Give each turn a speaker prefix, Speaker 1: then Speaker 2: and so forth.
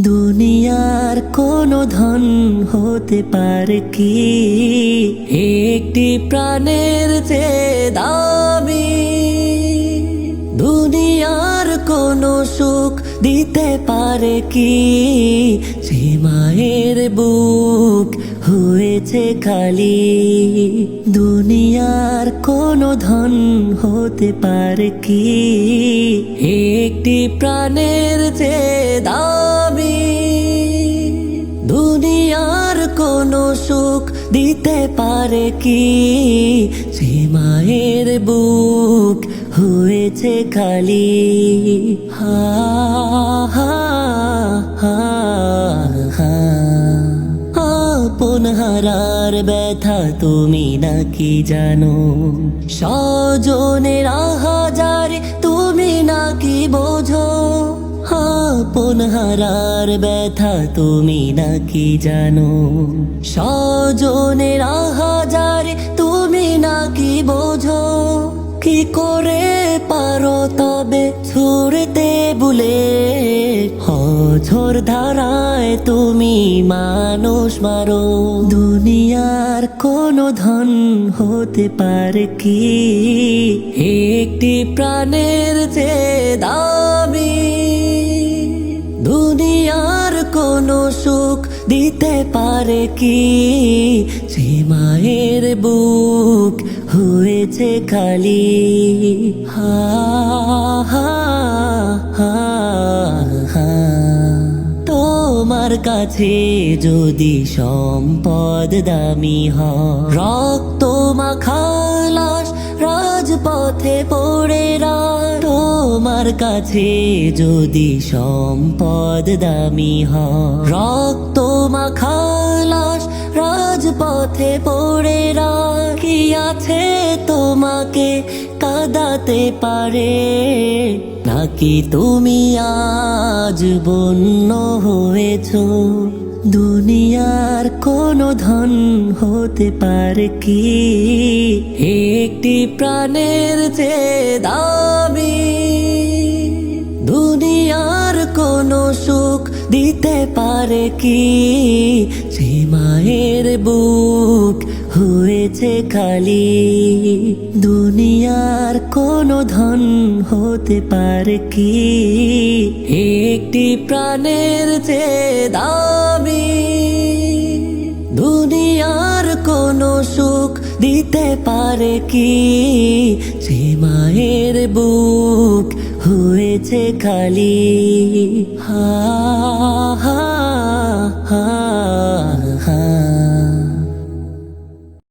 Speaker 1: দুনিয়ার কোনো ধন হতে পারে কি একটি প্রাণের চেয়ে দামি? দুনিয়ার কোনো সুখ দিতে পারে কি যে মায়ের বুক হয়েছে খালি? দুনিয়ার কোনো ধন হতে পারে কি একটি প্রাণের চেয়ে দামি? দুনিয়ার কোনো সুখ দিতে পারে কি যে মায়ের বুক হয়েছে খালি? হা হা হা হা। আপন হারার ব্যথা তুমি নাকি জানো? স্বজনের আহাজারে তুমি নাকি বোঝো? আপন হারার ব্যথা তুমি নাকি জানো? স্বজনের আহাজারে তুমি নাকি বোঝো? কি করে পারো তবে ছুড়তে বুলে অঝোর ধারায় তুমি মানুষ মারো? দুনিয়ার কোনো ধন হতে পারে কি একটি প্রাণের চেয়ে দামি? দুনিয়ার কোনো সুখ দিতে পারে কি যে মায়ের বুক হয়েছে খালি? হা হা হা হা। তোমার কাছে যদি সম্পদ দামি হয়, রক্ত মাখা লাশ রাজপথে পড়ে রায়। তোমার কাছে যদি সম্পদ দামি হয়, রক্ত মাখা লাশ রাজপথে পড়ে রায়। কি আছে তোমাকে কাঁদাতে পারে? নাকি তুমি আজ বন্য হয়েছো? দুনিয়ার কোনো ধন হতে পারে কি একটি প্রাণের চেয়ে দামি? দুনিয়ার কোনো সুখ দিতে পারে কি যে মায়ের বুক হয়েছে খালি? দুনিয়ার কোনো ধন হতে পারে কি একটি প্রাণের চেয়ে দামি? দুনিয়ার কোনো সুখ দিতে পারে কি যে মায়ের বুক হয়েছে খালি? হা হা হা হা।